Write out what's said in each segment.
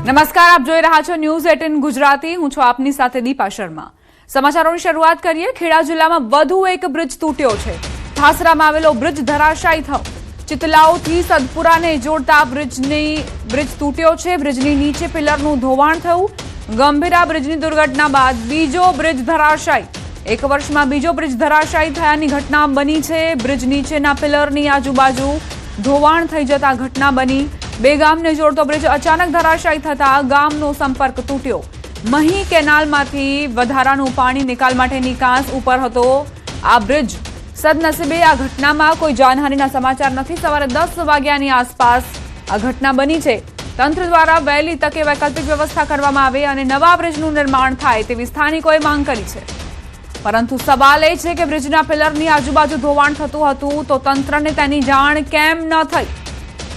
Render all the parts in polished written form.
નમસ્કાર, આપ જોઈ રહ્યા છો ન્યૂઝ 18 ગુજરાતી. હું છું આપની સાથે દીપા શર્મા. સમાચારોની શરૂઆત કરીએ. ખેડા જિલ્લામાં વધુ એક બ્રિજ તૂટ્યો છે. ઠાસરામાં આવેલો બ્રિજ ધરાશાયી થયો. ચિતલાવથી સદપુરાને જોડતા બ્રિજ તૂટ્યો છે. બ્રિજની નીચે પિલરનું ધોવાણ થયું. ગંભીરા બ્રિજની દુર્ઘટના બાદ બીજો બ્રિજ ધરાશાયી. એક વર્ષમાં બીજો બ્રિજ ધરાશાયી થયાની ઘટના બની છે. બ્રિજ નીચેના પિલરની આજુબાજુ ધોવાણ થઈ જતા ઘટના બની. બે ગામને જોડતો બ્રિજ અચાનક ધરાશાયી થતા ગામનો સંપર્ક તૂટ્યો. મહી કેનાલમાંથી વધારાનું પાણી નિકાલ માટેની કાંસ ઉપર હતો આ બ્રિજ. સદનસીબે આ ઘટનામાં કોઈ જાનહાનિના સમાચાર નથી. સવારે 10 વાગ્યાની આસપાસ આ ઘટના બની છે. તંત્ર દ્વારા વહેલી તકે વૈકલ્પિક વ્યવસ્થા કરવામાં આવે અને નવા બ્રિજનું નિર્માણ થાય તેવી સ્થાનિકોએ માંગ કરી છે. પરંતુ સવાલ એ છે કે બ્રિજના પિલરની આજુબાજુ ધોવાણ થતું હતું તો તંત્રને તેની જાણ કેમ ન થઈ?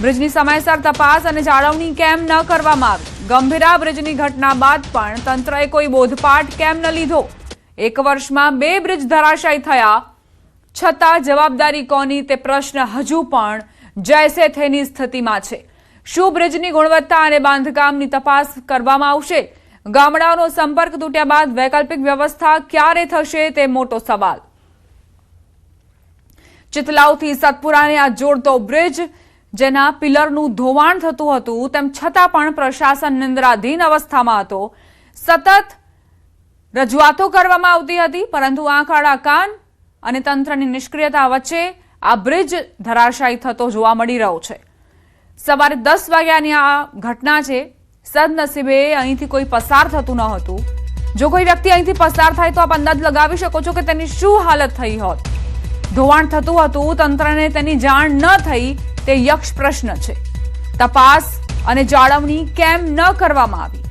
બ્રિજની સમયસર તપાસ અને જાળવણી કેમ ન કરવામાં આવી? ગંભીરા બ્રિજની ઘટના બાદ પણ તંત્રએ કોઈ બોધપાઠ કેમ ન લીધો? એક વર્ષમાં 2 બ્રિજ ધરાશાયી થયા છતાં જવાબદારી કોની તે પ્રશ્ન હજુ પણ જૈસે થેની સ્થિતિમાં છે. શું બ્રિજની ગુણવત્તા અને બાંધકામની તપાસ કરવામાં આવશે? ગામડાઓનો સંપર્ક તૂટ્યા બાદ વૈકલ્પિક વ્યવસ્થા ક્યારે થશે તે મોટો સવાલ. ચિતલાવથી સતપુરાને આ જોડતો બ્રિજ જેના પિલરનું ધોવાણ થતું હતું તેમ છતાં પણ પ્રશાસન નિંદ્રાધીન અવસ્થામાં હતો. સતત રજૂઆતો કરવામાં આવતી હતી પરંતુ આંખ આડા કાન અને તંત્રની નિષ્ક્રિયતા વચ્ચે આ બ્રિજ ધરાશાયી થતો જોવા મળી રહ્યો છે. સવારે 10 વાગ્યાની આ ઘટના છે. સદનસીબે અહીંથી કોઈ પસાર થતું ન હતું. જો કોઈ વ્યક્તિ અહીંથી પસાર થાય તો આપ અંદાજ લગાવી શકો છો કે તેની શું હાલત થઈ હોત. ધોવાણ થતું હતું, તંત્રને તેની જાણ ન થઈ તે યક્ષ પ્રશ્ન છે. તપાસ અને જાળવણી કેમ ન કરવામાં આવી?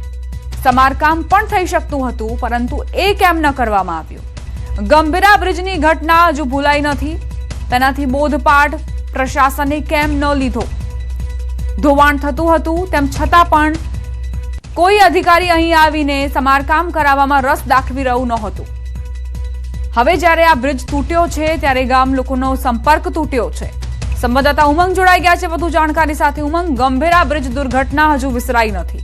સમારકામ પણ થઈ શકતું હતું પરંતુ એ કેમ ન કરવામાં આવ્યું? ગંભીરા બ્રિજની ઘટના હજુ ભૂલાઈ નથી. તેનાથી બોધપાઠ પ્રશાસને કેમ ન લીધો? ધોવાણ થતું હતું તેમ છતાં પણ કોઈ અધિકારી અહીં આવીને સમારકામ કરાવવામાં રસ દાખવી રહ્યું નહોતું. હવે જ્યારે આ બ્રિજ તૂટ્યો છે ત્યારે ગામ લોકોનો સંપર્ક તૂટ્યો છે. સંવાદદાતા ઉમંગ જોડાઈ ગયા છે વધુ જાણકારી સાથે. ઉમંગ, ગંભીરા બ્રિજ દુર્ઘટના હજુ વિસરાઈ નથી.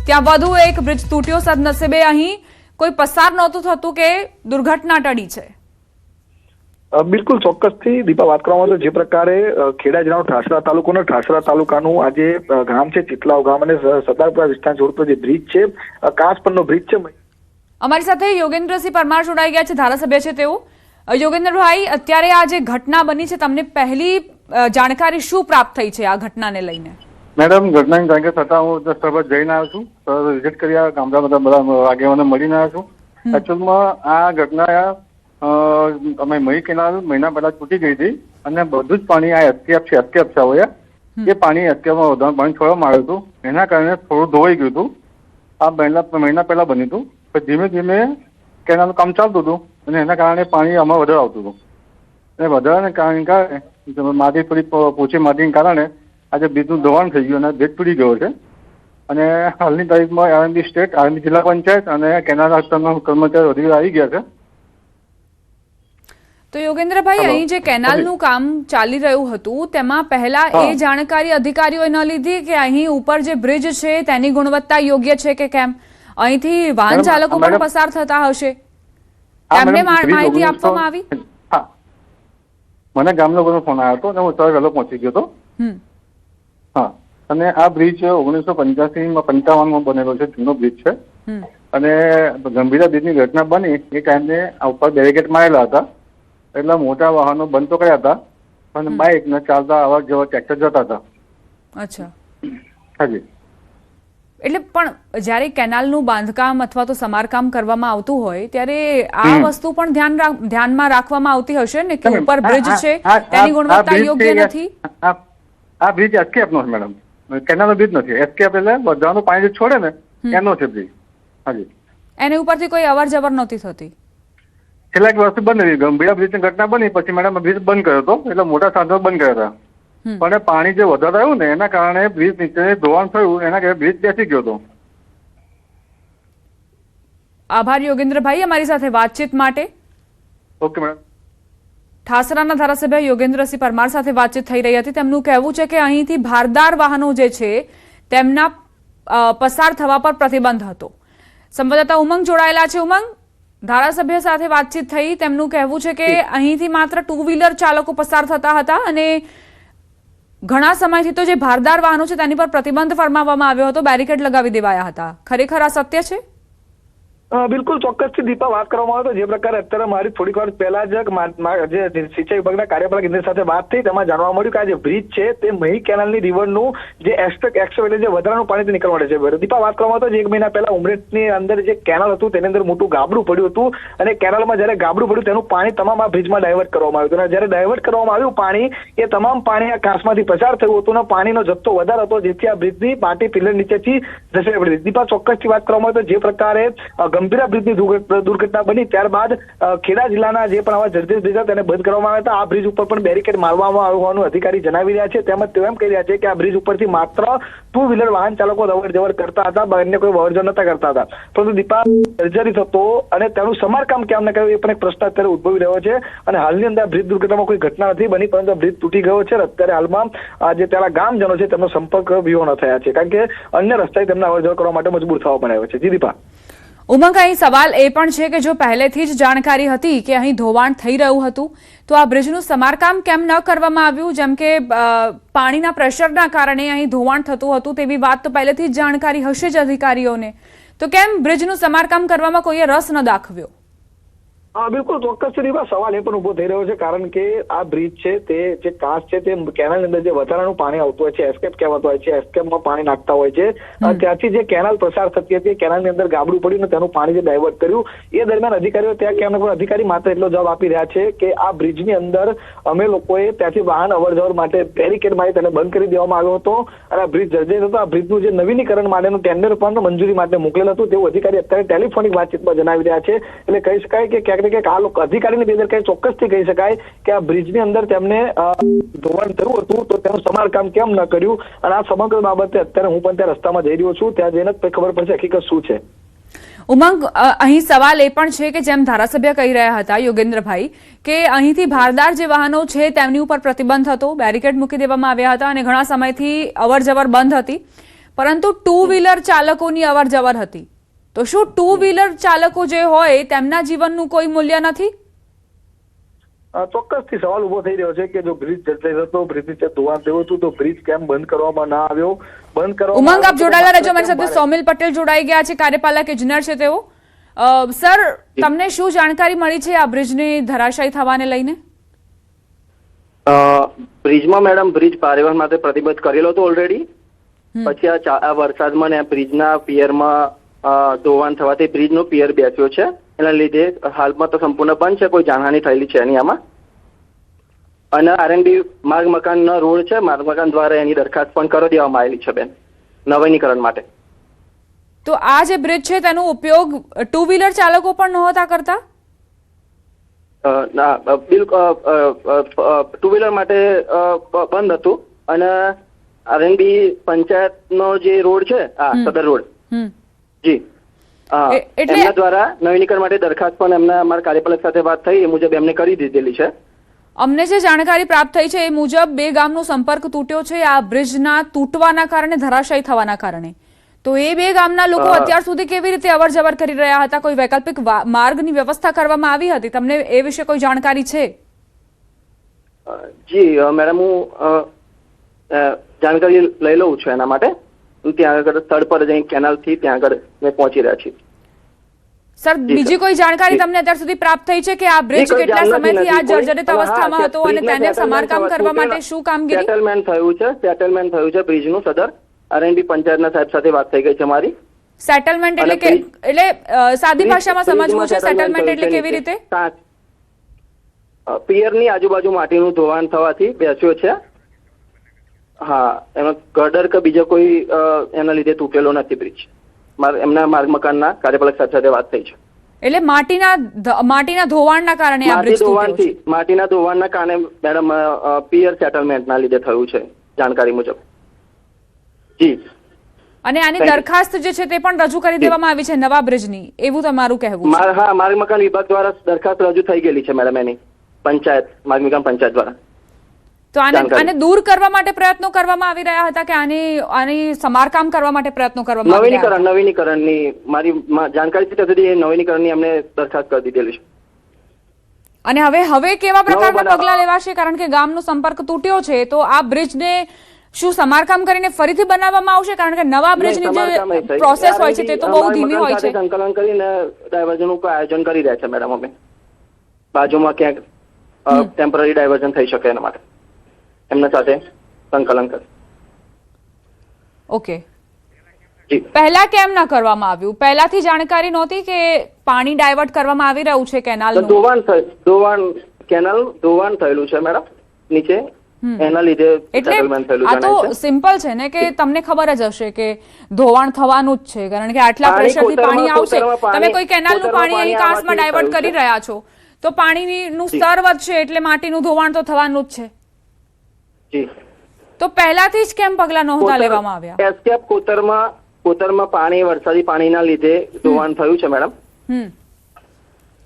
ત્યાં વધુ એક બ્રિજ તૂટ્યો. સદનસીબે અહીં કોઈ પસાર નહોતું થતું કે દુર્ઘટના ટળી છે? બિલકુલ ચોક્કસથી દીપા, વાત કરવામાં આવે તો જે પ્રકારે ખેડા જિલ્લાનો ઠાસરા તાલુકાનું આ જે ગામ છે ચિતલાવ ગામ અને સતારપુરા વિસ્તાર જોડતો જે બ્રિજ છે, કાંસ પરનો બ્રિજ છે. અમારી સાથે યોગેન્દ્રસિંહ પરમાર જોડાઈ ગયા છે, ધારાસભ્ય છે તેઓ. યોગેન્દ્રભાઈ, અત્યારે આ જે ઘટના બની છે તમને પહેલી જાણકારી શું પ્રાપ્ત થઈ છે આ ઘટનાને લઈને? મેડમ, ઘટનાની જાણકારી થતા હું સ્થળ પર જઈને આવ્યો છું. વિઝિટ કરી ગામડા બધા આગેવાનો મળીને આવ્યો છું. એકચ્યુઅલમાં આ ઘટના અમે મહી કેનાલ મહિના પહેલા તૂટી ગઈ હતી અને બધું જ પાણી આ એસટીએફ છે હોય એ પાણી એસટીએફમાં વધારે પાણી છોડવામાં આવ્યું હતું. એના કારણે થોડું ધોવાઈ ગયું હતું. આ મહિના પહેલા બન્યું હતું. પછી ધીમે ધીમે કેનાલનું કામ ચાલતું હતું અને એના કારણે પાણી આમાં વધારે આવતું હતું. અને વધારાને કારણે માટી થોડી પોચી માટીને કારણે આજે બ્રિજનું ધોવાણ થઈ ગયું અને બ્રિજ તૂટી ગયો છે. અને હાલની તારીખમાં આરએનબી સ્ટેટ, આરએનબી જિલ્લા પંચાયત અને કેનાલ હસ્તકના કર્મચારીઓ અધિકારીઓ આવી ગયા છે. તો યોગેન્દ્રભાઈ, અહીં જે કેનાલનું કામ ચાલી રહ્યું હતું તેમાં પહેલા એ જાણકારી અધિકારીઓએ ન લીધી કે અહીં ઉપર જે બ્રિજ છે તેની ગુણવત્તા યોગ્ય છે કે કેમ? અહીંથી વાહન ચાલકો પણ પસાર થતા હશે, તેમને માહિતી આપવામાં આવી? મને ગામ લોકોનો ફોન આવ્યો હતો અને હું સવારે વહેલો પહોંચી ગયો હતો. હા, અને આ બ્રિજ 1985-55માં બનેલો છે, જૂનો બ્રિજ છે. અને ગંભીરા બ્રિજની ઘટના બની એ ટાઈમે આ ઉપર બેરિકેડ મારેલા હતા એટલે મોટા વાહનો બંધ તો કર્યા હતા અને બાઇક ને ચાલતા અવર જવર ટ્રેક્ટર જતા હતા. અચ્છા, હાજી. એટલે પણ જ્યારે કેનાલનું બાંધકામ અથવા તો સમારકામ કરવામાં આવતું હોય ત્યારે આ વસ્તુ પણ ધ્યાનમાં રાખવામાં આવતી હશે ને કે ઉપર બ્રિજ છે તેની ગુણવત્તા યોગ્ય નથી? આ બ્રિજ એસકેએફ નો છે મેડમ, કેનાલ બ્રિજ નથી. એસકેએફ એટલે બધાનું પાણી છોડે ને એનો છે બ્રિજ. હાજી. એની ઉપરથી કોઈ અવર જવર નહોતી થતી? છેલ્લા એક વર્ષથી બંધ હતી. ગંભીરા બ્રિજની ઘટના બની પછી મેડમ બ્રિજ બંધ કર્યો હતો, એટલે મોટા સાધનો બંધ કર્યા હતા. પણ પાણી જે વધારે આવ્યું ને એના કારણે બ્રિજ નીચે ધોવાણ થયું, એના કારણે બ્રિજ બેસી ગયો હતો. આભાર યોગેન્દ્રભાઈ અમારી સાથે વાતચીત માટે. Okay madam. ઠાસરાના ધારાસભ્ય યોગેન્દ્રસિંહ પરમાર સાથે વાતચીત થઈ રહી હતી. તેમનું કહેવું છે કે અહીંથી ભારદાર વાહનો જે છે તેમના પસાર થવા પર પ્રતિબંધ હતો. સંવાદદાતા ઉમંગ જોડાયેલા છે. ઉમંગ, ધારાસભ્ય સાથે વાતચીત થઈ, તેમનું કહેવું છે કે અહીંથી માત્ર ટુ વ્હીલર ચાલકો પસાર થતા હતા અને ઘણા સમયથી તો જે ભારદાર વાહનો છે તેની પર પ્રતિબંધ ફરમાવવામાં આવ્યો હતો, બેરિકેડ લગાવી દેવાયા હતા. ખરેખર આ સત્ય છે? બિલકુલ ચોક્કસથી દીપા વાત કરવામાં આવે તો જે પ્રકારે અત્યારે મારી થોડીક વાર પહેલા જ જે સિંચાઈ વિભાગના કાર્યપાલક ઇજનેર સાથે વાત થઈ તેમાં જાણવા મળ્યું કે આ જે બ્રિજ છે તે મહી કેનાલની રિવરનું જે એક્સ્ટ્રા એટલે જે વધારાનું પાણી નીકળવા માટે છે. દીપા વાત કરવામાં આવે તો 1 મહિના પહેલા ઉમરેઠની અંદર જે કેનાલ હતું તેની અંદર મોટું ગાબડું પડ્યું હતું અને કેનાલમાં જયારે ગાબડું પડ્યું તેનું પાણી તમામ આ બ્રિજમાં ડાયવર્ટ કરવામાં આવ્યું હતું અને જયારે ડાયવર્ટ કરવામાં આવ્યું પાણી એ તમામ પાણી આ કાંસમાંથી પસાર થયું હતું અને પાણીનો જથ્થો વધારે હતો જેથી આ બ્રિજની માટી પિલર નીચેથી ધસાઈ પડી. દીપા ચોક્કસથી વાત કરવામાં આવે તો જે પ્રકારે ગંભીરા બ્રિજની દુર્ઘટના બની ત્યારબાદ ખેડા જિલ્લાના જે પણ આવા જર્જરિત બ્રિજ હતા તેને બંધ કરવામાં આવ્યા હતા. આ બ્રિજ ઉપર પણ બેરિકેડ મારવામાં આવ્યું હોવાનું અધિકારી જણાવી રહ્યા છે. તેમજ તેઓ એમ કહી રહ્યા છે કે આ બ્રિજ ઉપરથી માત્ર ટુ વ્હીલર વાહન ચાલકો અવર જવર કરતા હતા, અન્ય કોઈ અવર જવર નતા કરતા હતા. પરંતુ દીપા જર્જરિત હતો અને તેનું સમારકામ કેમ ન કર્યું એ પણ એક પ્રશ્ન અત્યારે ઉદ્ભવી રહ્યો છે. અને હાલની અંદર બ્રિજ દુર્ઘટનામાં કોઈ ઘટના નથી બની, પરંતુ બ્રિજ તૂટી ગયો છે. અત્યારે હાલમાં જે ત્યાંના ગામજનો છે તેમનો સંપર્ક વિહોણો થયા છે, કારણ કે અન્ય રસ્તે તેમના અવર જવર કરવા માટે મજબૂર થવા પણ આવ્યો છે. જી દીપા. ઉમંગ, અહીં સવાલ એ પણ છે કે જો પહેલેથી જ જાણકારી હતી કે અહીં ધોવાણ થઈ રહ્યું હતું તો આ બ્રિજનું સમારકામ કેમ ન કરવામાં આવ્યું? જેમ કે પાણીના પ્રેશરના કારણે અહીં ધોવાણ થતું હતું તેવી વાત તો પહેલેથી જ જાણકારી હશે જ અધિકારીઓને, તો કેમ બ્રિજનું સમારકામ કરવામાં કોઈએ રસ ન દાખવ્યો? બિલકુલ ચોક્કસથી સવાલ એ પણ ઉભો થઈ રહ્યો છે, કારણ કે આ બ્રિજ છે તે જે કાંસ છે તે કેનાલની અંદર જે વધારાનું પાણી આવતું હોય છે, એસ્કેપ કહેવાતું હોય છે, એસ્કેપમાં પાણી નાખતા હોય છે, ત્યાંથી જે કેનાલ પસાર થતી હતી કેનાલની અંદર ગાબડું પડ્યું ને તેનું પાણી જે ડાયવર્ટ કર્યું એ દરમિયાન અધિકારીઓ ત્યાં કેમ અધિકારી માત્ર એટલો જવાબ આપી રહ્યા છે કે આ બ્રિજની અંદર અમે લોકોએ ત્યાંથી વાહન અવર જવર માટે બેરિકેડ મારી તેને બંધ કરી દેવામાં આવ્યો હતો અને આ બ્રિજ જર્જરિત હતો. આ બ્રિજનું જે નવીનીકરણ માટેનું ટેન્ડર પણ મંજૂરી માટે મોકલેલ હતું તેવું અધિકારી અત્યારે ટેલિફોનિક વાતચીતમાં જણાવી રહ્યા છે. એટલે કહી શકાય કે ક્યાંક આ લોકો અધિકારીની બેદરકારી ચોક્કસથી કહી શકાય કે આ બ્રિજની અંદર તેમને ધોવાણ થયું હતું તો તેનું સમારકામ કેમ ન કર્યું. અને આ સમગ્ર બાબતે અત્યારે હું પણ ત્યાં રસ્તામાં જઈ રહ્યો છું, ત્યાં જઈને ખબર પડશે હકીકત શું છે. ઉમંગ, અહીં સવાલ એ પણ છે કે જેમ ધારાસભ્ય કહી રહ્યા હતા યોગેન્દ્રભાઈ કે અહીંથી ભારદાર જે વાહનો છે તેમની ઉપર પ્રતિબંધ હતો, બેરિકેડ મૂકી દેવામાં આવ્યા હતા અને ઘણા સમયથી અવર જવર બંધ હતી, પરંતુ ટુ વ્હીલર ચાલકોની અવર જવર હતી. તો શું ટુ વ્હીલર ચાલકો જે હોય તેમના જીવનનું કોઈ મૂલ્ય નથી? ચોક્કસથી સવાલ ઉભો થઈ રહ્યો છે કે જો બ્રિજ જર્જરિત હતો, બ્રિજ નીચે ધોવાણ થયું હતું તો બ્રિજ કેમ બંધ કરવામાં ના આવ્યો? બંધ કરવા ઉમંગ, આપ જોડાયેલા રહેજો. મારી સાથે સોમિલ પટેલ જોડાઈ ગયા છે, કાર્યપાલક ઇજનેર છે તેઓ. સર, તમને શું જાણકારી મળી છે આ બ્રિજની ધરાશાયી થવાને લઈને? બ્રિજમાં મેડમ બ્રિજ પરિવહન માટે પ્રતિબંધ કરેલો હતો ઓલરેડી. પછી આ વરસાદમાં ને બ્રિજના પિયરમાં ધોવાણ થવાથી બ્રિજનો પિયર બેસ્યો છે, એના લીધે હાલમાં તો સંપૂર્ણ બંધ છે, કોઈ જાનહાની થયેલી છે નહીં આમાં. અને આરએનબી માર્ગ મકાનનો રોડ છે, માર્ગ મકાન દ્વારા એની દરખાસ્ત પણ કરી દેવામાં આવેલી છે બેન નવીનીકરણ માટે. તો આ જે બ્રિજ છે તેનો ઉપયોગ ટુ વ્હીલર ચાલકો પણ નહોતા કરતા? ના, બિલકુલ ટુ વ્હીલર માટે બંધ હતું. અને આરએનબી પંચાયતનો જે રોડ છે સદર રોડ, જી એમના દ્વારા નવીનીકરણ માટે દરખાસ્ત પણ એમના અમારા કાર્યપાલક સાથે વાત થઈ એ મુજબ એમને કરી દીધેલી છે. અમને જે જાણકારી પ્રાપ્ત થઈ છે એ મુજબ બે ગામનો સંપર્ક તૂટ્યો છે આ બ્રિજના તૂટવાના કારણે, ધરાશાયી થવાના કારણે. તો એ બે ગામના લોકો અત્યાર સુધી કેવી રીતે અવર જવર કરી રહ્યા હતા? કોઈ વૈકલ્પિક માર્ગની વ્યવસ્થા કરવામાં આવી હતી? તમને એ વિશે કોઈ જાણકારી છે? જી મેડમ, હું જાણકારી લઈ લઉં છું એના માટે. ત્યાં આગળ સ્થળ પર જઈ કેનાલથી ત્યાં આગળ મેં પહોંચી રહ્યા છીએ. સર, બીજી કોઈ જાણકારી તમને અત્યાર સુધી પ્રાપ્ત થઈ છે કે આ બ્રિજ કેટલા સમયથી આ જર્જરિત અવસ્થામાં હતો અને તેને સમારકામ કરવા માટે શું કામગીરી? સેટલમેન્ટ થયું છે બ્રિજનું સદર આરએનબી પંચાયતના સાહેબ સાથે વાત થઈ ગઈ છે મારી. સેટલમેન્ટ એટલે કે એટલે સાદી ભાષામાં સમજવું છે સેટલમેન્ટ એટલે કેવી રીતે? પિયરની આજુબાજુ માટીનું ધોવાણ થવાથી બેસ્યો છે. હા, એનો ગર્ડર કે બીજો કોઈ એના લીધે તૂટેલો નથી બ્રિજ. એમના માર્ગ મકાનના કાર્યપાલક સાથે વાત થઈ છે. એટલે માટીના ધોવાણના કારણે આ બ્રિજ તૂટ્યો છે? માટીના ધોવાણના કારણે મેડમ પિયર સેટલમેન્ટના લીધે થયું છે જાણકારી મુજબ. જી. અને આની દરખાસ્ત જે છે તે પણ રજૂ કરી દેવામાં આવી છે નવા બ્રિજની, એવું તમારું કહેવું છે? હા, માર્ગ મકાન વિભાગ દ્વારા દરખાસ્ત રજૂ થઈ ગયેલી છે મેડમ એની પંચાયત, માર્ગ મકાન પંચાયત દ્વારા. તો આને જાણકારી. દૂર કરવા માટે પ્રયત્નો કરવામાં આવી રહ્યા હતા કે આની સમારકામ કરવા માટે પ્રયત્નો કરવામાં આવી રહ્યા હતા? નવીનીકરણની મારી જાણકારી છે ત્યાં સુધી નવીનીકરણની અમને દરખાસ્ત કરી દીધેલી છે. અને હવે કેવા પ્રકારના બનાવવા- પગલાં લેવાશે? કારણ કે ગામનો સંપર્ક તૂટ્યો છે, તો આ બ્રિજને શું સમારકામ કરીને ફરીથી બનાવવામાં આવશે? કારણ કે નવા બ્રિજની સમારકામ જે નહીં થાય. પ્રોસેસ હોય છે તે તો બહુ અમારી ધીમી મકાન હોય છે. સાથે સંકલન કરીને ડાયવર્ઝનનું કોઈ આયોજન કરી રહ્યા છે મેડમ. અમે બાજુમાં ક્યાંક ટેમ્પરરી ડાયવર્ઝન થઈ શકે એના માટે એમના સાથે સંકલન કરી. ઓકે, જી પહેલા કેમ ના કરવામાં આવ્યું? પહેલાથી જાણકારી નહોતી કે પાણી ડાયવર્ટ કરવામાં આવી રહ્યું છે તો કેનાલનું? ધોવાણ થયેલું છે મેડમ નીચે, એના લીધે એટલે સેટલમેન્ટ થયેલું આ તો જણાય છે. સિમ્પલ છે ને કે તમને ખબર જ હશે કે ધોવાણ થવાનું જ છે, કારણ કે આટલા પાણી પ્રેશરથી પાણી આવશે. કોતરમાં પાણી- તમે કોઈ કેનાલનું કોતરમાં પાણી અહીં પાણી કાંસમાં ડાયવર્ટ આવવાથી કરી રહ્યા છો તો પાણીનું સ્તર વધશે એટલે માટીનું ધોવાણ તો થવાનું જ છે. જી તો પહેલાથી જ કેમ પગલા નહોતા લેવામાં આવ્યા? એસ્કેપ કોતરમાં પાણી વરસાદી પાણીના લીધે ધોવાણ થયું છે મેડમ.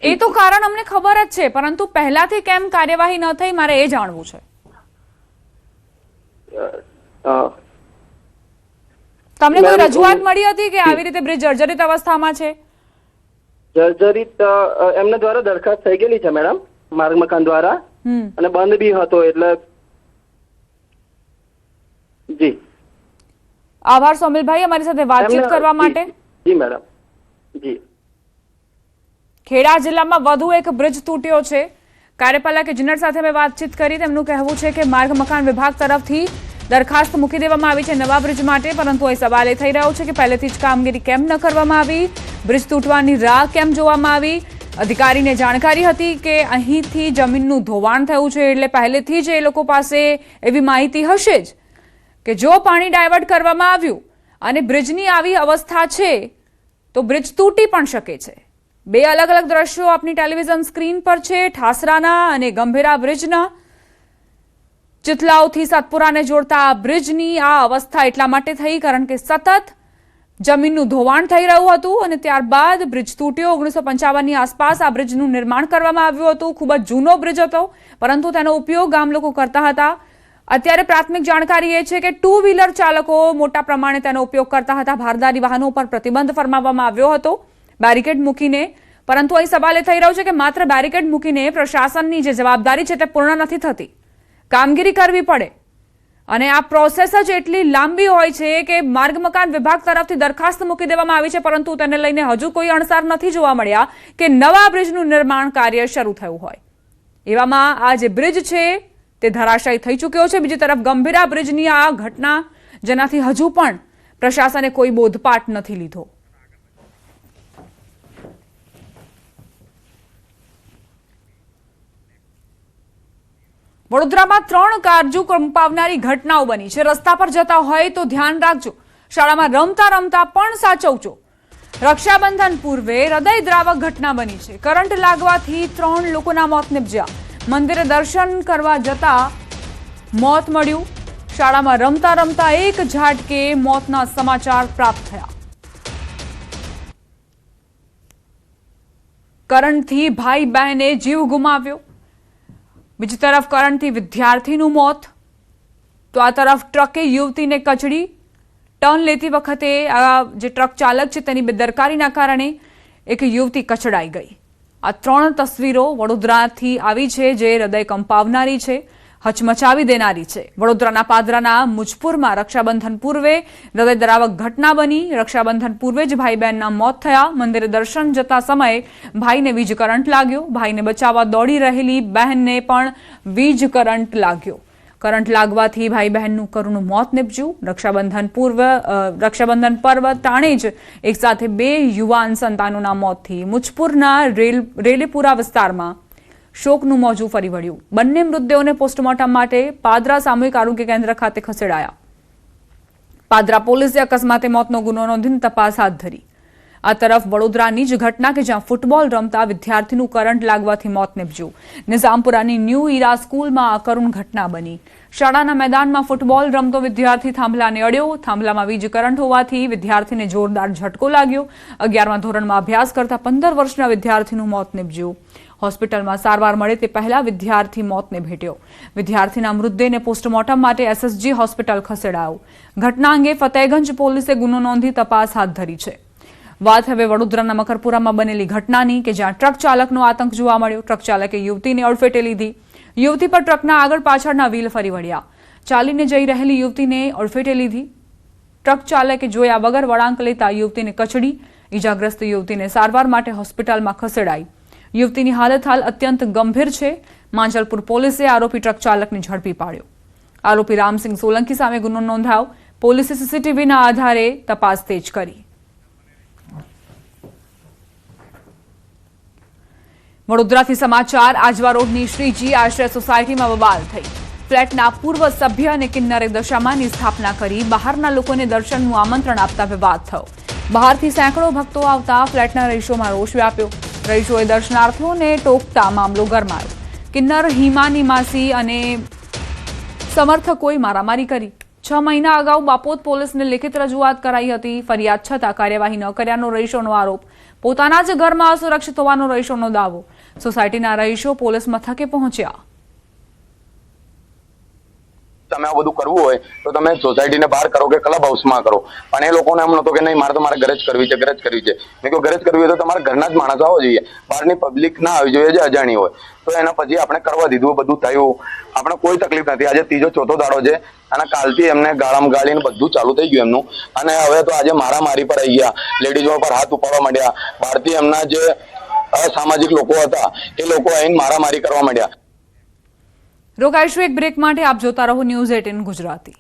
એ તો કારણ અમને ખબર જ છે, પરંતુ પહેલાથી કેમ કાર્યવાહી ન થઈ મારે એ જાણવું છે. તમને કોઈ મેડમ, રજૂઆત મળી હતી કે આવી રીતે બ્રિજ જર્જરિત અવસ્થામાં છે? જર્જરિત એમના દ્વારા દરખાસ્ત થઈ ગયેલી છે મેડમ, માર્ગ મકાન દ્વારા, અને બંધ બી હતો એટલે. જી આભાર સોમિલભાઈ અમારી સાથે વાતચીત એમને- કરવા માટે. જી મેડમ. જી ખેડા જિલ્લામાં વધુ એક બ્રિજ તૂટ્યો છે. કાર્યપાલક ઇજનેર સાથે મેં વાતચીત કરી. તેમનું કહેવું છે કે માર્ગ મકાન વિભાગ તરફથી દરખાસ્ત મૂકી દેવામાં આવી છે નવા બ્રિજ માટે, પરંતુ એ સવાલ એ થઈ રહ્યો છે કે પહેલેથી જ કામગીરી કેમ ન કરવામાં આવી? બ્રિજ તૂટવાની રાહ કેમ જોવામાં આવી? અધિકારીને જાણકારી હતી કે અહીંથી જમીનનું ધોવાણ થયું છે, એટલે પહેલેથી જ એ લોકો પાસે એવી માહિતી હશે જ કે જો પાણી ડાયવર્ટ કરવામાં આવ્યું અને બ્રિજની આવી અવસ્થા છે તો બ્રિજ તૂટી પણ શકે છે. બે અલગ અલગ દ્રશ્યો આપની ટેલિવિઝન સ્ક્રીન પર છે, ઠાસરાના અને ગંભીરા બ્રિજના. ચિતલાવથી સાતપુરાને જોડતા આ બ્રિજની આ અવસ્થા એટલા માટે થઈ કારણ કે સતત જમીનનું ધોવાણ થઈ રહ્યું હતું અને ત્યારબાદ બ્રિજ તૂટ્યો. 1955ની આસપાસ આ બ્રિજનું નિર્માણ કરવામાં આવ્યું હતું. ખૂબ જ જૂનો બ્રિજ હતો, પરંતુ તેનો ઉપયોગ ગામ લોકો કરતા હતા. અત્યારે પ્રાથમિક જાણકારી એ છે કે 2 વ્હીલર ચાલકો મોટા પ્રમાણે તેનો ઉપયોગ કરતા હતા. ભારદારી વાહનો પર પ્રતિબંધ ફરમાવવામાં આવ્યો હતો બેરિકેડ મૂકીને, પરંતુ અહીં સવાલ એ થઈ રહ્યો છે કે માત્ર બેરિકેડ મૂકીને પ્રશાસનની જે જવાબદારી છે તે પૂર્ણ નથી થતી. કામગીરી કરવી પડે અને આ પ્રોસેસ જ એટલી લાંબી હોય છે કે માર્ગ મકાન વિભાગ તરફથી દરખાસ્ત મૂકી દેવામાં આવી છે, પરંતુ તેને લઈને હજુ કોઈ અણસાર નથી જોવા મળ્યા કે નવા બ્રિજનું નિર્માણ કાર્ય શરૂ થયું હોય. એવામાં આ જે બ્રિજ છે તે ધરાશાયી થઈ ચૂક્યો છે. બીજી તરફ ગંભીરા બ્રિજની આ ઘટના જેનાથી હજુ પણ પ્રશાસને કોઈ બોધપાઠ નથી લીધો. વડોદરામાં 3 કારજુ કંપાવનારી ઘટનાઓ બની છે. રસ્તા પર જતા હોય તો ધ્યાન રાખજો. શાળામાં રમતા રમતા પણ સાચવજો. રક્ષાબંધન પૂર્વે હૃદયદ્રાવક ઘટના બની છે. કરંટ લાગવાથી 3 લોકોના મોત નિપજ્યા. મંદિરે દર્શન કરવા જતા મોત મળ્યું. શાળામાં રમતા રમતા એક ઝાટકે મોતના સમાચાર પ્રાપ્ત થયા. કરંટથી ભાઈ બહેને જીવ ગુમાવ્યો. બીજી તરફ કરંટથી વિદ્યાર્થીનું મોત, તો આ તરફ ટ્રકે યુવતીને કચડી. ટર્ન લેતી વખતે આ જે ટ્રક ચાલક છે તેની બેદરકારીના કારણે એક યુવતી કચડાઈ ગઈ. આ 3 તસવીરો વડોદરાથી આવી છે જે હૃદય કંપાવનારી છે, હચમચાવી દેનારી છે. વડોદરાના પાદરાના મુજપુરમાં રક્ષાબંધન પૂર્વે હૃદયદ્રાવક ઘટના બની. રક્ષાબંધન પૂર્વે જ ભાઈ બહેનના મોત થયા. મંદિરે દર્શન જતા સમયે ભાઈને વીજ કરંટ લાગ્યો. ભાઈને બચાવવા દોડી રહેલી બહેનને પણ વીજ કરંટ લાગ્યો. કરંટ લાગવાથી ભાઈ બહેનનું કરુણ મોત નિપજ્યું. રક્ષાબંધન પર્વ ટાણે જ એક સાથે 2 યુવાન સંતાનોના મોતથી મુજપુરના રેલેપુરા વિસ્તારમાં શોકનું મોજું ફરી વળ્યું. બંને મૃતદેહોને પોસ્ટમોર્ટમ માટે પાદરા સામૂહિક આરોગ્ય કેન્દ્ર ખાતે ખસેડાયા. પાદરા પોલીસે અકસ્માતે મોતનો ગુનો નોંધીને તપાસ હાથ ધરી. આ તરફ વડોદરાની જ ઘટના કે જ્યાં ફૂટબોલ રમતા વિદ્યાર્થીનું કરંટ લાગવાથી મોત નીપજ્યું. નિઝામપુરાની ન્યૂ ઈરા સ્કૂલમાં આ કરુણ ઘટના બની. શાળાના મેદાનમાં ફૂટબોલ રમતો વિદ્યાર્થી થાંભલાને અડ્યો. થાંભલામાં વીજ કરંટ હોવાથી વિદ્યાર્થીને જોરદાર ઝટકો લાગ્યો. 11મા ધોરણમાં અભ્યાસ કરતા 15 વર્ષના વિદ્યાર્થીનું મોત નીપજ્યું. હોસ્પિટલમાં સારવાર મળે તે પહેલા વિદ્યાર્થી મોતને ભેટ્યો. વિદ્યાર્થીના મૃતદેહને પોસ્ટમોર્ટમ માટે એસએસજી હોસ્પિટલ ખસેડાયો. ઘટના અંગે ફતેહગંજ પોલીસે ગુનો નોંધી તપાસ હાથ ધરી છે. વાત હવે વડોદરાના મકરપુરામાં બનેલી ઘટનાની કે જ્યાં ટ્રક ચાલકનો આતંક જોવા મળ્યો. ટ્રક ચાલકે યુવતીને અડફેટે લીધી. યુવતી પર ટ્રકના આગળ પાછળના વ્હીલ ફરી વળ્યા. ચાલીને જઈ રહેલી યુવતીને અડફેટે લીધી. ટ્રક ચાલકે જોયા વગર વળાંક લેતા યુવતીને કચડી. ઈજાગ્રસ્ત યુવતીને સારવાર માટે હોસ્પિટલમાં ખસેડાઈ. યુવતીની હાલત હાલ અત્યંત ગંભીર છે. માંજલપુર પોલીસે આરોપી ટ્રક ચાલકને ઝડપી પાડ્યો. આરોપી રામસિંહ સોલંકી સામે ગુનો નોંધાયો. પોલીસે સીસીટીવીના આધારે તપાસ તેજ કરી. વડોદરાથી સમાચાર. આજવા રોડની શ્રીજી આશ્રય સોસાયટીમાં બબાલ થઈ. ફ્લેટના પૂર્વ સભ્ય અને કિન્નરે દશામાની સ્થાપના કરી બહારના લોકોને દર્શનનું આમંત્રણ આપતા વિવાદ થયો. બહારથી સેંકડો ભક્તો આવતા ફ્લેટના રહીશોમાં રોષ વ્યાપ્યો. રહીશોએ દર્શનાર્થીઓને ટોકતા મામલો ગરમાયો. કિન્નર, હિમાની માસી અને સમર્થકોએ મારામારી કરી. 6 મહિના અગાઉ બાપોદ પોલીસને લેખિત રજૂઆત કરાઈ હતી. ફરિયાદ છતાં કાર્યવાહી ન કર્યાનો રહીશોનો આરોપ. પોતાના જ ઘરમાં અસુરક્ષિત હોવાનો રહીશોનો દાવો. સોસાયટીના રહીશો પોલીસ મથકે પહોંચ્યા. તમે આ બધું કરવું હોય તો તમે સોસાયટીને બહાર કરો કે ક્લબ હાઉસમાં કરો, પણ એ લોકોને એમ નતો કે નહીં મારે તો મારે ઘરે જ કરવી છે, ઘરે જ કરવી છે. મેં કહ્યું ઘરે જ કરવી હોય તો તમારા ઘરના જ માણસો આવવા જોઈએ, બહારની પબ્લિક ના આવી જોઈએ જે અજાણી હોય. તો એના પછી આપણે કરવા દીધું, બધું થયું, આપણે કોઈ તકલીફ નથી. આજે 3જો-4થો દાડો છે અને કાલથી એમને ગાળામાં ગાળીને બધું ચાલુ થઈ ગયું એમનું. અને હવે તો આજે મારામારી પર આવી ગયા, લેડીઝો પર હાથ ઉપાડવા માંડ્યા. બહારથી એમના જે અસામાજિક લોકો હતા એ લોકો આવીને મારામારી કરવા માંડ્યા. રોકાઈશું એક બ્રેક માટે. આપ જોતા રહો ન્યૂઝ 18 ગુજરાતી.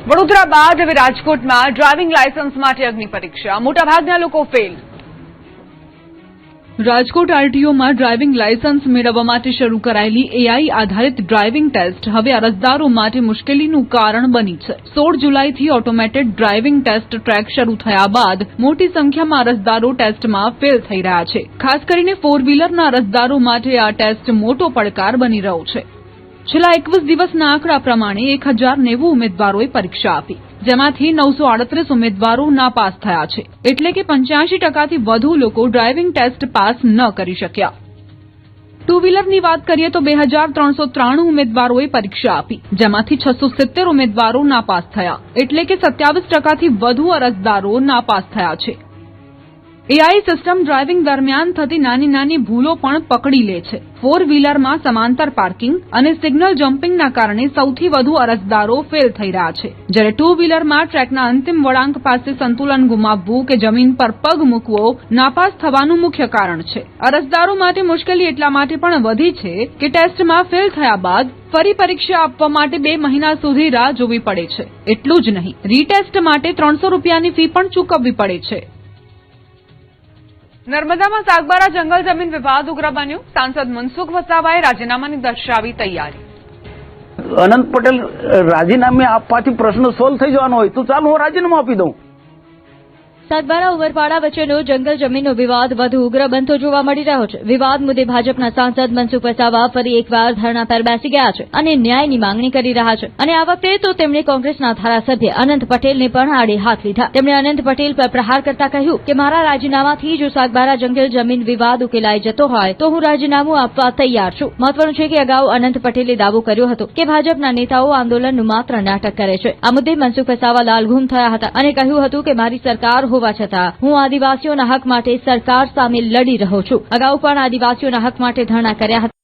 વડોદરા બાદ હવે રાજકોટમાં ડ્રાઇવિંગ લાયસન્સ માટે અગ્નિ પરીક્ષા. મોટાભાગના લોકો ફેલ. રાજકોટ આરટીઓમાં ડ્રાઇવિંગ લાયસન્સ મેળવવા માટે શરૂ કરાયેલી એઆઈ આધારિત ડ્રાઇવિંગ ટેસ્ટ હવે અરજદારો માટે મુશ્કેલીનું કારણ બની છે. 16 જુલાઈથી ઓટોમેટેડ ડ્રાઇવિંગ ટેસ્ટ ટ્રેક શરૂ થયા બાદ મોટી સંખ્યામાં અરજદારો ટેસ્ટમાં ફેલ થઈ રહ્યા છે. ખાસ કરીને 4 વ્હીલરના અરજદારો માટે આ ટેસ્ટ મોટો પડકાર બની રહ્યો છે. છેલ્લા 21 દિવસના આંકડા પ્રમાણે 1090 ઉમેદવારોએ પરીક્ષા આપી, જેમાંથી 938 ઉમેદવારો નાપાસ થયા છે. એટલે કે 85%થી વધુ લોકો ડ્રાઇવિંગ ટેસ્ટ પાસ ન કરી શક્યા. 2 વ્હીલરની વાત કરીએ તો 2393 ઉમેદવારોએ પરીક્ષા આપી, જેમાંથી 670 ઉમેદવારો નાપાસ થયા. એટલે કે 27%થી વધુ અરજદારો નાપાસ થયા છે. એઆઈ સિસ્ટમ ડ્રાઇવિંગ દરમિયાન થતી નાની નાની ભૂલો પણ પકડી લે છે. 4 વ્હીલરમાં સમાંતર પાર્કિંગ અને સિગ્નલ જમ્પિંગના કારણે સૌથી વધુ અરજદારો ફેલ થઈ રહ્યા છે, જ્યારે 2 વ્હીલરમાં ટ્રેકના અંતિમ વળાંક પાસે સંતુલન ગુમાવવું કે જમીન પર પગ મૂકવો નાપાસ થવાનું મુખ્ય કારણ છે. અરજદારો માટે મુશ્કેલી એટલા માટે પણ વધી છે કે ટેસ્ટમાં ફેલ થયા બાદ ફરી પરીક્ષા આપવા માટે 2 મહિના સુધી રાહ જોવી પડે છે. એટલું જ નહીં, રીટેસ્ટ માટે 300 રૂપિયાની ફી પણ ચૂકવવી પડે છે. નર્મદામાં સાગબારા જંગલ જમીન વિવાદ ઉગ્ર બન્યો. સાંસદ મનસુખ વસાવાએ રાજીનામાની દર્શાવી તૈયારી. અનંત પટેલ રાજીનામે આપવાથી પ્રશ્ન સોલ્વ થઈ જવાનો હોય તો ચાલો હું રાજીનામું આપી દઉં. સાગબારા ઉમરપાડા વચ્ચેનો જંગલ જમીનનો વિવાદ વધુ ઉગ્ર બનતો જોવા મળી રહ્યો છે. વિવાદ મુદ્દે ભાજપના સાંસદ મનસુખ વસાવા ફરી એકવાર ધરણા પર બેસી ગયા છે અને ન્યાયની માંગણી કરી રહ્યા છે. અને આ વખતે તો તેમણે કોંગ્રેસના ધારાસભ્ય અનંત પટેલને પણ આડે હાથ લીધા. તેમણે અનંત પટેલ પર પ્રહાર કરતા કહ્યું કે મારા રાજીનામાથી જો સાગબારા જંગલ જમીન વિવાદ ઉકેલાઈ જતો હોય તો હું રાજીનામું આપવા તૈયાર છું. મહત્વનું છે કે અગાઉ અનંત પટેલે દાવો કર્યો હતો કે ભાજપના નેતાઓ આંદોલનનું માત્ર નાટક કરે છે. આ મુદ્દે મનસુખ વસાવા લાલઘૂમ થયા હતા અને કહ્યું હતું કે મારી સરકાર હોવા છતાં હું આદિવાસીઓના હક માટે સરકાર સામે લડી રહ્યો છું. અગાઉ પણ આદિવાસીઓના હક માટે ધરણા કર્યા હતા.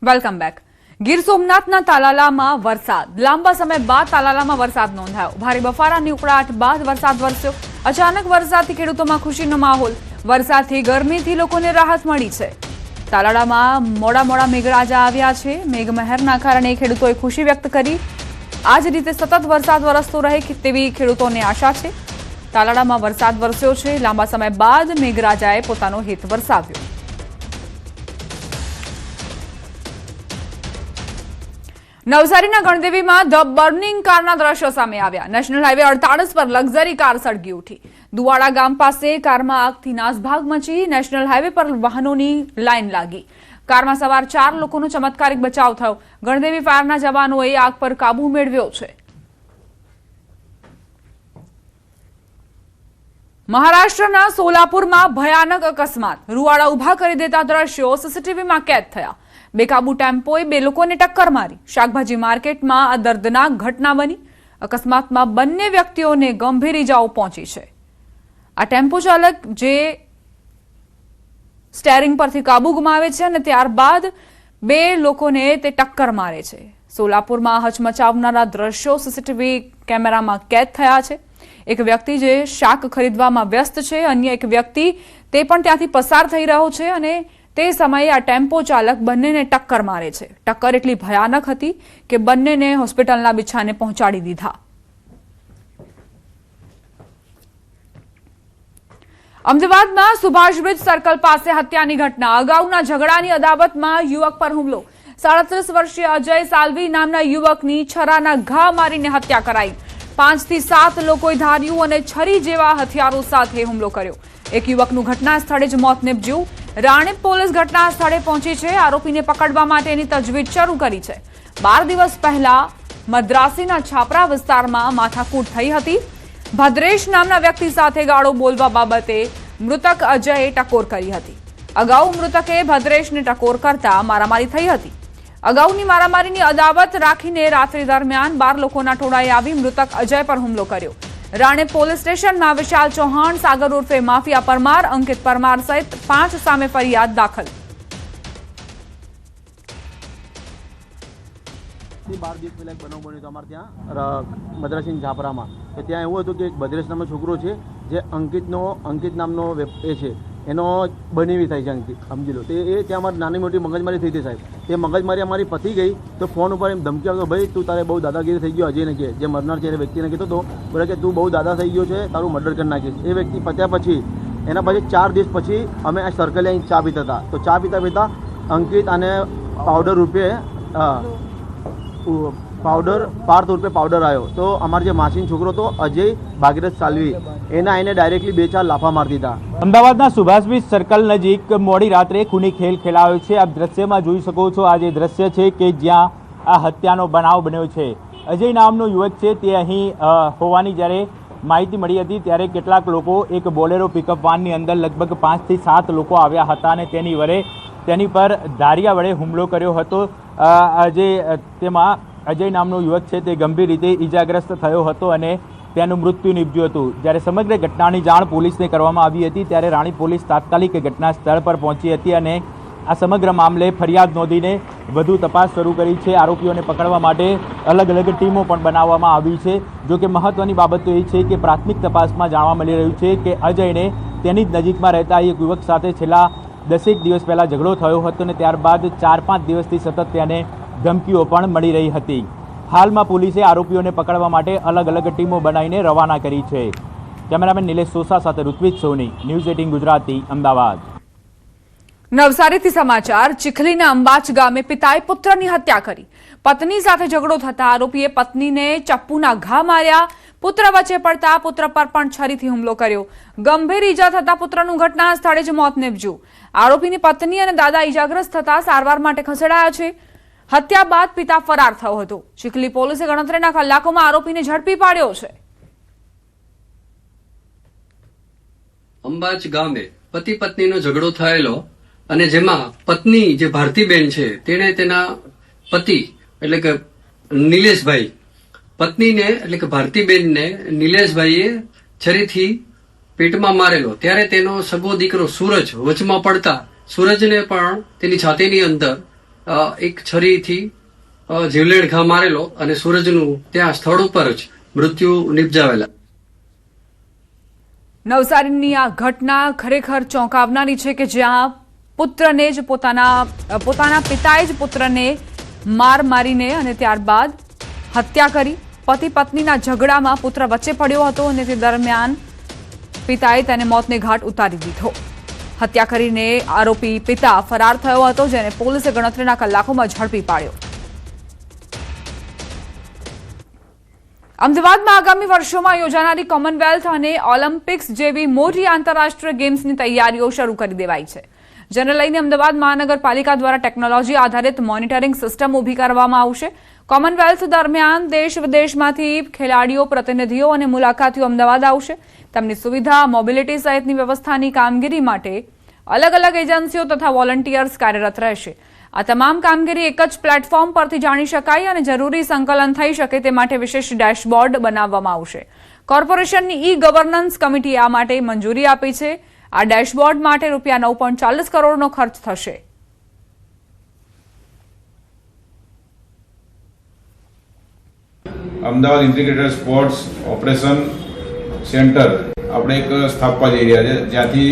Welcome back. ગીર સોમનાથના તાલાલામાં વરસાદ. લાંબા સમય બાદ તાલાલામાં વરસાદ નોંધાયો. ભારે બફારાની ઉકળાટ બાદ વરસાદ વરસ્યો. અચાનક વરસાદથી ખેડૂતોમાં ખુશીનો માહોલ. વરસાદથી ગરમીથી લોકોને રાહત મળી છે. તાલાલામાં મોડા મેઘરાજા આવ્યા છે. મેઘમહેરના કારણે ખેડૂતોએ ખુશી વ્યક્ત કરી. આ જ રીતે સતત વરસાદ વરસતો રહે તેવી ખેડૂતોને આશા છે. તાલાલામાં વરસાદ વરસ્યો છે. લાંબા સમય બાદ મેઘરાજાએ પોતાનો હેત વરસાવ્યો. નવસારીના ગણદેવીમાં ધ બર્નિંગ કારના દ્રશ્યો સામે આવ્યા. નેશનલ હાઈવે 48 પર લક્ઝરી કાર સળગી ઉઠી. દુવાડા ગામ પાસે કારમાં આગથી નાસભાગ મચી. નેશનલ હાઈવે પર વાહનોની લાઈન લાગી. કારમાં સવાર 4 લોકોનો ચમત્કારિક બચાવ થયો. ગણદેવી ફાયરના જવાનોએ આગ પર કાબુ મેળવ્યો છે. મહારાષ્ટ્રના સોલાપુરમાં ભયાનક અકસ્માત. રૂવાડા ઉભા કરી દેતા દ્રશ્યો સીસીટીવીમાં કેદ થયા. બેકાબુ ટેમ્પોએ 2 લોકોને ટક્કર મારી. શાકભાજી માર્કેટમાં આ દર્દનાક ઘટના બની. અકસ્માતમાં બંને વ્યક્તિઓને ગંભીર ઇજાઓ પહોંચી છે. આ ટેમ્પો ચાલક જે સ્ટેરિંગ પરથી કાબુ ગુમાવે છે અને ત્યારબાદ 2 લોકોને તે ટક્કર મારે છે. સોલાપુરમાં હચમચાવનારા દ્રશ્યો સીસીટીવી કેમેરામાં કેદ થયા છે. એક વ્યક્તિ જે શાક ખરીદવામાં વ્યસ્ત છે, અન્ય એક વ્યક્તિ તે પણ ત્યાંથી પસાર થઈ રહ્યો છે અને તે સમયે આ ટેમ્પો ચાલક બંનેને ટક્કર મારે છે. ટક્કર એટલી ભયાનક હતી કે બંનેને હોસ્પિટલના બિછાને પહોંચાડી દીધા. અમદાવાદમાં સુભાષ બ્રિજ સર્કલ પાસે હત્યાની ઘટના. અગાઉના ઝઘડાની અદાવતમાં યુવક પર હુમલો. 37 વર્ષીય અજય સાલ્વી નામના યુવકની છરાના ઘા મારીને હત્યા કરાઈ. 5 થી 7 લોકોએ ધાર્યું અને છરી જેવા હથિયારો સાથે હુમલો કર્યો. એક યુવકનું ઘટના સ્થળે જ મોત નીપજ્યું. રાણીપ પોલીસ ઘટના સ્થળે પહોંચી છે. આરોપીને પકડવા માટેની તજવીજ શરૂ કરી છે. 12 દિવસ પહેલા મદ્રાસીના છાપરા વિસ્તારમાં માથાકૂટ થઈ હતી. ભદ્રેશ નામના વ્યક્તિ સાથે ગાળો બોલવા બાબતે મૃતક અજયે ટકોર કરી હતી. અગાઉ મૃતકે ભદ્રેશને ટકોર કરતા મારામારી થઈ હતી. અગાઉની મારામારીની અદાવત રાખીને રાત્રિ દરમિયાન 12 લોકોના ટોળાએ આવી મૃતક અજય પર હુમલો કર્યો. રાણીપ પોલીસ સ્ટેશનમાં વિશાલ ચૌહાણ, સાગર ઉર્ફે માફિયા પરમાર, અંકિત પરમાર સહિત 5 સામે ફરિયાદ દાખલ. 12 દિવસ પહેલા એક બનાવ બન્યો હતો અમારે ત્યાં મદ્રાસી છાપરામાં. તો ત્યાં એવું હતું કે એક ભદ્રેશ નામનો છોકરો છે જે અંકિત નામનો એ છે, એનો બનેવી થાય છે અંકિત, સમજી લો. તે એ ત્યાં અમારી નાની મોટી મગજમારી થઈ હતી સાહેબ. તે મગજમારી અમારી પતી ગઈ તો ફોન ઉપર એમ ધમકી આવતો, ભાઈ તું તારે બહુ દાદાગીરી થઈ ગયો અજયને કે, જે મરનાર છે એ વ્યક્તિને કહેતો હતો, બોલે કે તું બહુ દાદા થઈ ગયો છે, તારું મર્ડર કરી નાખીશ. એ વ્યક્તિ પત્યા પછી એના પછી 4 દિવસ પછી અમે આ સર્કલે અહીં ચા પીતા હતા. તો ચા પીતા અંકિત અને પાવડર રૂપે પાર્થ ઉર્ફે પાવડર આવ્યો. તો અમારો જે માસીનો છોકરો હતો અજય ભાગીરથ સાલ્વી, એના આઈને ડાયરેક્ટલી 2-4 લાફા મારી દીધા. અમદાવાદના સુભાષ બ્રિજ સર્કલ નજીક મોડી રાત્રે ખૂની ખેલ ખેલાયો છે. આપ દ્રશ્યમાં જોઈ શકો છો. આ જે દ્રશ્ય છે કે જ્યાં આ હત્યાનો બનાવ બન્યો છે. અજય નામનો યુવક છે તે અહીં હોવાની જ્યારે માહિતી મળી હતી ત્યારે કેટલાક લોકો એક બોલેરો પિકઅપ વાનની અંદર લગભગ 5 થી 7 લોકો આવ્યા હતા અને તેની પર ધારિયા વડે હુમલો કર્યો હતો. તેમાં અજય નામનો યુવક છે તે ગંભીર રીતે ઈજાગ્રસ્ત થયો હતો અને તેનું મૃત્યુ નીપજ્યું હતું. જ્યારે સમગ્ર ઘટનાની જાણ પોલીસને કરવામાં આવી હતી ત્યારે રાણી પોલીસ તાત્કાલિક ઘટના સ્થળ પર પહોંચી હતી અને આ સમગ્ર મામલે ફરિયાદ નોંધીને વધુ તપાસ શરૂ કરી છે. આરોપીઓને પકડવા માટે અલગ અલગ ટીમો પણ બનાવવામાં આવી છે. જો કે મહત્વની બાબત તો એ છે કે પ્રાથમિક તપાસમાં જાણવા મળી રહ્યું છે કે અજયને તેની જ નજીકમાં રહેતા એક યુવક સાથે છેલ્લા 10 દિવસ પહેલા ઝઘડો થયો હતો અને ત્યારબાદ 4-5 દિવસથી સતત તેને ધમકીઓ પણ મળી રહી હતી. હાલમાં પોલીસે આરોપીઓને પકડવા માટે અલગ અલગ ટીમો બનાવીને રવાના કરી છે. કેમેરામેન નિલેશ સોસા સાથે ઋત્વિજ સોની, ન્યૂઝ 18 ગુજરાતી, અમદાવાદ. નવસારીથી સમાચાર. ચીખલીના અંબાચ ગામે પિતાએ પુત્રની હત્યા કરી. પત્ની સાથે ઝઘડો થતા આરોપીએ પત્નીને ચપ્પુના ઘા માર્યા. પુત્ર વચ્ચે પડતા પુત્ર પર પણ છરીથી હુમલો કર્યો. ગંભીર ઈજા થતા પુત્રનું ઘટના સ્થળે જ મોત નીપજ્યું. આરોપીની પત્ની અને દાદા ઈજાગ્રસ્ત થતા સારવાર માટે ખસેડાયા છે. હત્યા બાદ પિતા ફરાર થયો હતો. ચીખલી પોલીસે ગણતરીના કલાકોમાં આરોપીને ઝડપી પાડ્યો છે. અંબાચ ગામે પતિ પત્નીનો ઝઘડો થયેલો અને જેમાં પત્ની જે ભારતીબેન છે તેણે તેના પતિ એટલે કે નિલેશભાઈ, પત્નીને એટલે કે ભારતીબેનને નિલેશભાઈએ છરીથી પેટમાં મારેલો. ત્યારે તેનો સગો દીકરો સૂરજ વચમાં પડતા સૂરજને પણ તેની છાતીની અંદર એક છરીથી જીવલેણ ઘા મારેલો અને સૂરજનું ત્યાં સ્થળ ઉપર જ મૃત્યુ નિપજાવેલા. નવસારીની આ ઘટના ખરેખર ચોંકાવનારી છે કે જ્યાં પુત્રને જ પોતાના પિતાએ જ પુત્રને મારીને અને ત્યારબાદ હત્યા કરી. પતિ પત્નીના ઝઘડામાં પુત્ર વચ્ચે પડ્યો હતો અને તે દરમિયાન પિતાએ તેને મોતને ઘાટ ઉતારી દીધો. હત્યા કરીને આરોપી પિતા ફરાર થયો હતો, જેને પોલીસે ગણતરીના કલાકોમાં ઝડપી પાડ્યો. અમદાવાદમાં આગામી વર્ષોમાં યોજાનારી કોમનવેલ્થ અને ઓલિમ્પિક્સ જેવી મોટી આંતરરાષ્ટ્રીય ગેમ્સની તૈયારીઓ શરૂ કરી દેવાઈ છે. જેને લઈને અમદાવાદ મહાનગરપાલિકા દ્વારા ટેકનોલોજી આધારિત મોનિટરિંગ સિસ્ટમ ઊભી કરવામાં આવશે. કોમનવેલ્થ દરમિયાન દેશ વિદેશમાંથી ખેલાડીઓ, પ્રતિનિધિઓ અને મુલાકાતીઓ અમદાવાદ આવશે. તેમની સુવિધા, મોબિલિટી સહિતની વ્યવસ્થાની કામગીરી માટે અલગ અલગ એજન્સીઓ તથા વોલન્ટિયર્સ કાર્યરત રહેશે. આ તમામ કામગીરી એક જ પ્લેટફોર્મ પરથી જાણી શકાય અને જરૂરી સંકલન થઈ શકે તે માટે વિશેષ ડેશબોર્ડ બનાવવામાં આવશે. કોર્પોરેશનની ઈ ગવર્નન્સ કમિટીએ આ માટે મંજૂરી આપી છે. આ ડેશબોર્ડ માટે ₹9.40 કરોડનો ખર્ચ થશે. Ahmedabad integrated sports operation centre આપણે એક સ્થાપવા જઈ રહ્યા છે, જ્યાંથી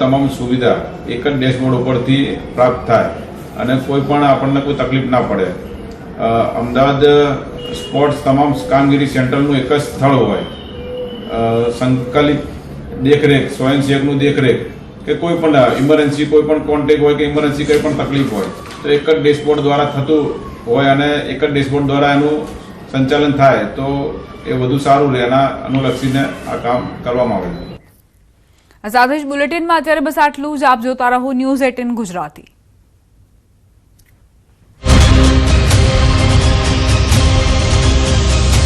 તમામ સુવિધા એક જ ડેશબોર્ડ ઉપરથી પ્રાપ્ત થાય અને કોઈ પણ આપણને કોઈ તકલીફ ના પડે. અમદાવાદ સ્પોર્ટ્સ તમામ કામગીરી સેન્ટરનું એક જ સ્થળ હોય. સંકલિત દેખરેખ, સ્વયંસેવકનું દેખરેખ કે કોઈ પણ ઇમરજન્સી, કોઈ પણ કોન્ટેક્ટ હોય કે ઇમરજન્સી કોઈ પણ તકલીફ હોય તો એક જ ડેશબોર્ડ દ્વારા થતું હોય અને એક જ ડેશબોર્ડ દ્વારા એનું સંચાલન થાય તો એ વધુ સારું રહે. એના અનુલક્ષીને આ કામ કરવામાં આવે છે. સાથે જ બુલેટિનમાં અત્યારે બસ આટલું જ. આપ જોતા રહો News 18 ગુજરાતી.